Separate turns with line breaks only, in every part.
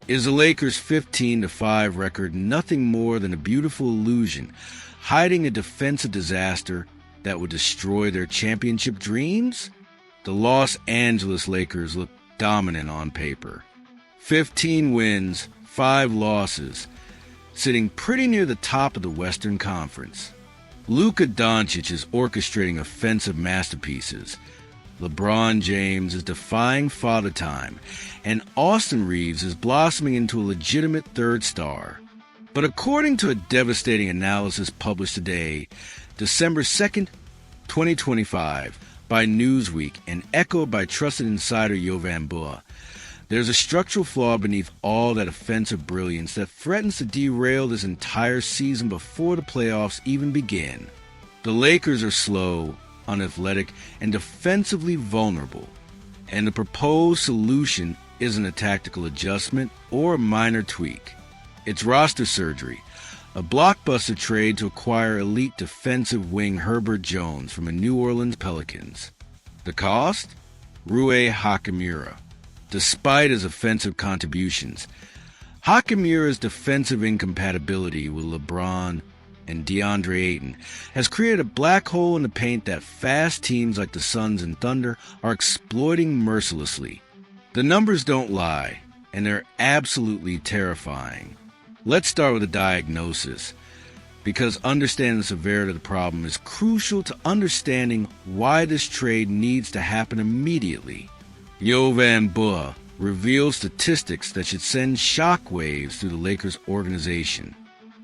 Is the Lakers' 15-5 record nothing more than a beautiful illusion, hiding a defensive disaster that would destroy their championship dreams? The Los Angeles Lakers look dominant on paper. 15 wins, 5 losses, sitting pretty near the top of the Western Conference. Luka Doncic is orchestrating offensive masterpieces. LeBron James is defying father time, and Austin Reeves is blossoming into a legitimate third star. But according to a devastating analysis published today, December 2nd, 2025, by Newsweek and echoed by trusted insider Jovan Buha, there's a structural flaw beneath all that offensive brilliance that threatens to derail this entire season before the playoffs even begin. The Lakers are slow, unathletic, and defensively vulnerable, and the proposed solution isn't a tactical adjustment or a minor tweak. It's roster surgery, a blockbuster trade to acquire elite defensive wing Herbert Jones from the New Orleans Pelicans. The cost? Rui Hachimura. Despite his offensive contributions, Hachimura's defensive incompatibility with LeBron and DeAndre Ayton has created a black hole in the paint that fast teams like the Suns and Thunder are exploiting mercilessly. The numbers don't lie, and they're absolutely terrifying. Let's start with a diagnosis, because understanding the severity of the problem is crucial to understanding why this trade needs to happen immediately. Jovan Buha reveals statistics that should send shockwaves through the Lakers organization.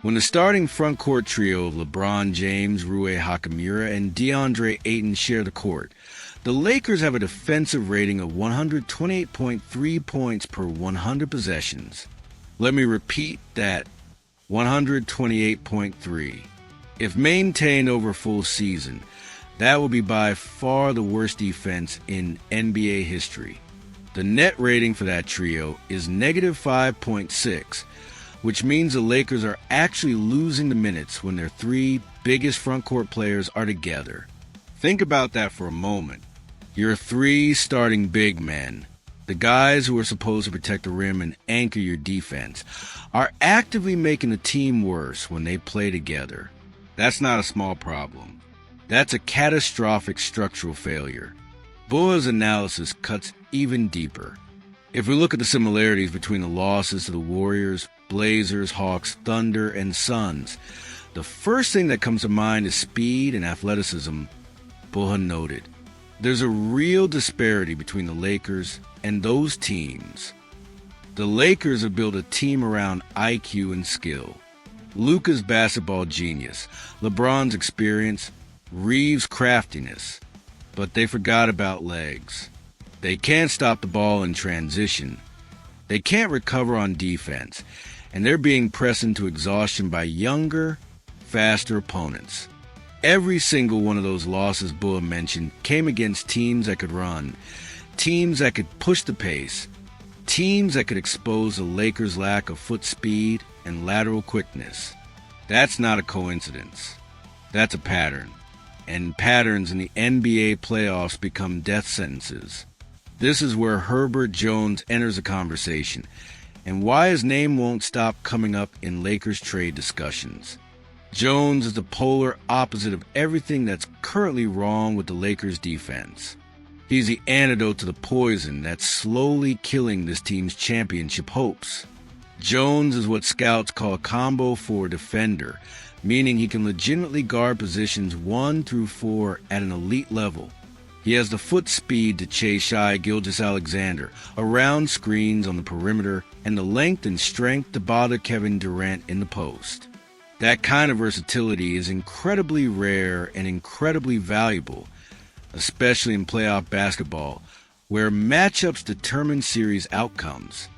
When the starting front court trio of LeBron James, Rui Hachimura, and DeAndre Ayton share the court, the Lakers have a defensive rating of 128.3 points per 100 possessions. Let me repeat that, 128.3. If maintained over a full season, that will be by far the worst defense in NBA history. The net rating for that trio is negative 5.6, which means the Lakers are actually losing the minutes when their 3 biggest front court players are together. Think about that for a moment. Your 3 starting big men, the guys who are supposed to protect the rim and anchor your defense, are actively making the team worse when they play together. That's not a small problem. That's a catastrophic structural failure. Buha's analysis cuts even deeper. If we look at the similarities between the losses to the Warriors, Blazers, Hawks, Thunder, and Suns, the first thing that comes to mind is speed and athleticism, Buha noted. There's a real disparity between the Lakers and those teams. The Lakers have built a team around IQ and skill. Luka's basketball genius, LeBron's experience, Reeves' craftiness, but they forgot about legs. They can't stop the ball in transition. They can't recover on defense, and they're being pressed into exhaustion by younger, faster opponents. Every single one of those losses Buha mentioned came against teams that could run, teams that could push the pace, teams that could expose the Lakers' lack of foot speed and lateral quickness. That's not a coincidence. That's a pattern. And patterns in the NBA playoffs become death sentences. This is where Herbert Jones enters the conversation, and why his name won't stop coming up in Lakers trade discussions. Jones is the polar opposite of everything that's currently wrong with the Lakers defense. He's the antidote to the poison that's slowly killing this team's championship hopes. Jones is what scouts call a combo forward defender, meaning he can legitimately guard positions 1 through 4 at an elite level. He has the foot speed to chase Shai Gilgeous-Alexander around screens on the perimeter and the length and strength to bother Kevin Durant in the post. That kind of versatility is incredibly rare and incredibly valuable, especially in playoff basketball, where matchups determine series outcomes.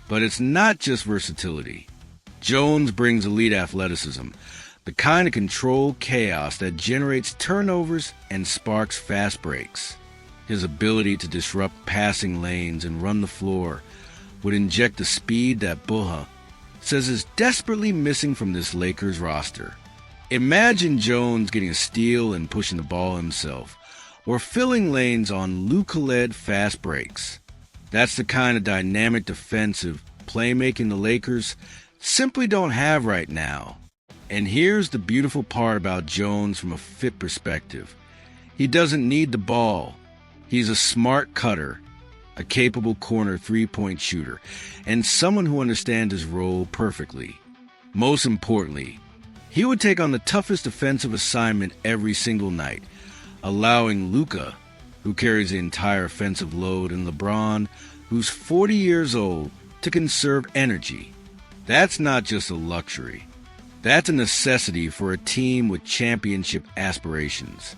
But it's not just versatility. Jones brings elite athleticism, the kind of controlled chaos that generates turnovers and sparks fast breaks. His ability to disrupt passing lanes and run the floor would inject the speed that Buha says is desperately missing from this Lakers roster. Imagine Jones getting a steal and pushing the ball himself, or filling lanes on Luka-led fast breaks. That's the kind of dynamic defensive playmaking the Lakers simply don't have right now. And here's the beautiful part about Jones from a fit perspective. He doesn't need the ball. He's a smart cutter, a capable corner three-point shooter, and someone who understands his role perfectly. Most importantly, he would take on the toughest defensive assignment every single night, allowing Luka, who carries the entire offensive load, and LeBron, who's 40 years old, to conserve energy. That's not just a luxury. That's a necessity for a team with championship aspirations.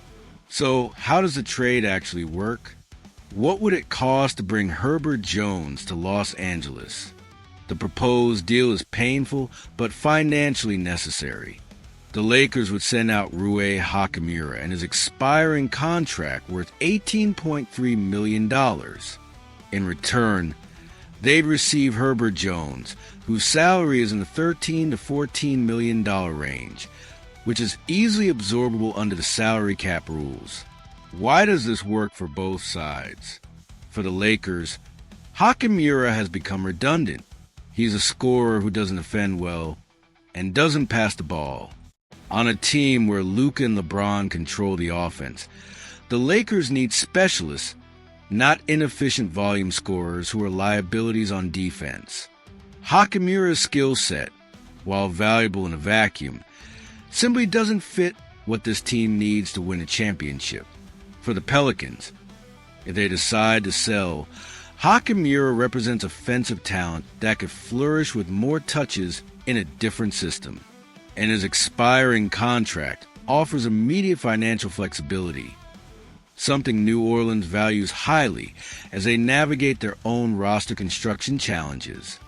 So, how does the trade actually work? What would it cost to bring Herbert Jones to Los Angeles? The proposed deal is painful, but financially necessary. The Lakers would send out Rui Hachimura and his expiring contract worth $18.3 million. In return, they'd receive Herbert Jones, whose salary is in the $13 to $14 million range, which is easily absorbable under the salary cap rules. Why does this work for both sides? For the Lakers, Hachimura has become redundant. He's a scorer who doesn't defend well and doesn't pass the ball. On a team where Luka and LeBron control the offense, the Lakers need specialists, not inefficient volume scorers who are liabilities on defense. Hachimura's skill set, while valuable in a vacuum, simply doesn't fit what this team needs to win a championship. For the Pelicans, if they decide to sell, Hachimura represents offensive talent that could flourish with more touches in a different system. And his expiring contract offers immediate financial flexibility, something New Orleans values highly as they navigate their own roster construction challenges.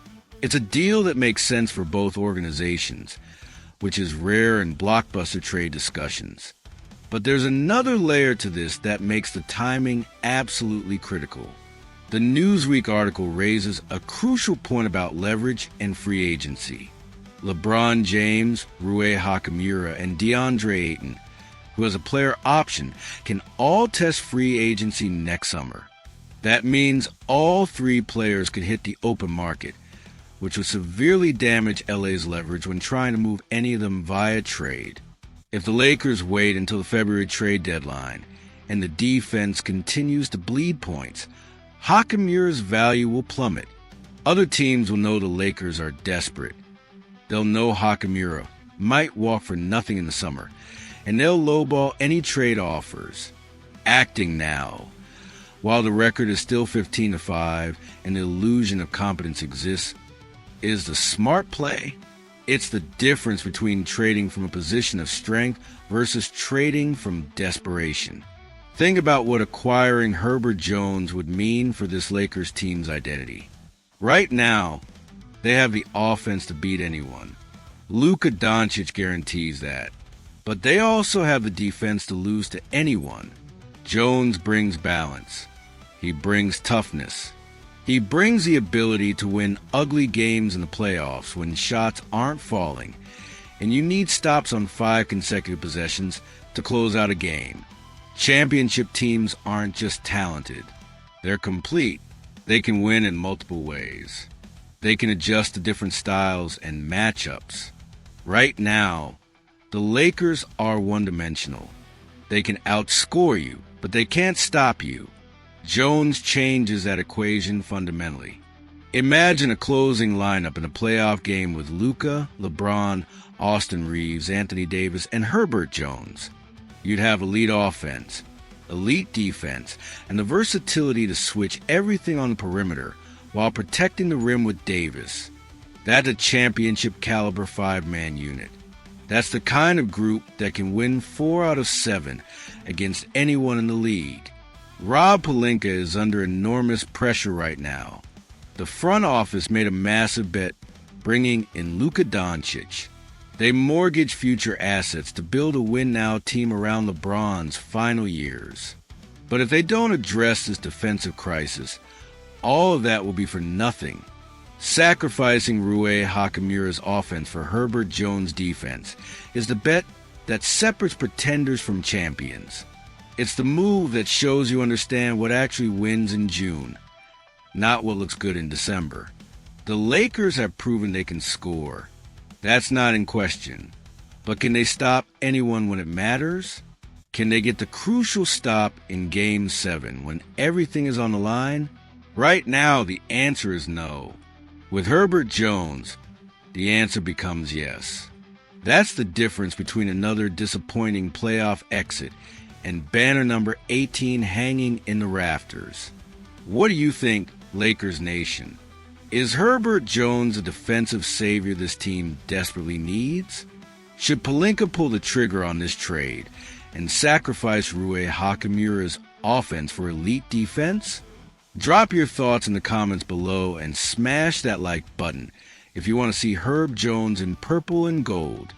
It's a deal that makes sense for both organizations, which is rare in blockbuster trade discussions. But there's another layer to this that makes the timing absolutely critical. The Newsweek article raises a crucial point about leverage and free agency. LeBron James, Rui Hachimura, and DeAndre Ayton, who has a player option, can all test free agency next summer. That means all three players could hit the open market, which would severely damage LA's leverage when trying to move any of them via trade. If the Lakers wait until the February trade deadline and the defense continues to bleed points, Hachimura's value will plummet. Other teams will know the Lakers are desperate. They'll know Hachimura might walk for nothing in the summer, and they'll lowball any trade offers. Acting now. While the record is still 15-5 and the illusion of competence exists, is the smart play. It's the difference between trading from a position of strength versus trading from desperation. Think about what acquiring Herbert Jones would mean for this Lakers team's identity. Right now, they have the offense to beat anyone. Luka Doncic guarantees that. But they also have the defense to lose to anyone. Jones brings balance. He brings toughness. He brings the ability to win ugly games in the playoffs when shots aren't falling, and you need stops on 5 consecutive possessions to close out a game. Championship teams aren't just talented. They're complete. They can win in multiple ways. They can adjust to different styles and matchups. Right now, the Lakers are one-dimensional. They can outscore you, but they can't stop you. Jones changes that equation fundamentally. Imagine a closing lineup in a playoff game with Luka, LeBron, Austin Reeves, Anthony Davis, and Herbert Jones. You'd have elite offense, elite defense, and the versatility to switch everything on the perimeter while protecting the rim with Davis. That's a championship caliber 5-man unit. That's the kind of group that can win 4 out of 7 against anyone in the league. Rob Pelinka is under enormous pressure right now. The front office made a massive bet bringing in Luka Doncic. They mortgage future assets to build a win-now team around LeBron's final years. But if they don't address this defensive crisis, all of that will be for nothing. Sacrificing Rui Hachimura's offense for Herbert Jones' defense is the bet that separates pretenders from champions. It's the move that shows you understand what actually wins in June, not what looks good in December. The Lakers have proven they can score. That's not in question. But can they stop anyone when it matters? Can they get the crucial stop in Game 7 when everything is on the line? Right now, the answer is no. With Herbert Jones, the answer becomes yes. That's the difference between another disappointing playoff exit and banner number 18 hanging in the rafters. What do you think, Lakers Nation? Is Herbert Jones a defensive savior this team desperately needs? Should Pelinka pull the trigger on this trade and sacrifice Rui Hachimura's offense for elite defense? Drop your thoughts in the comments below and smash that like button if you want to see Herb Jones in purple and gold.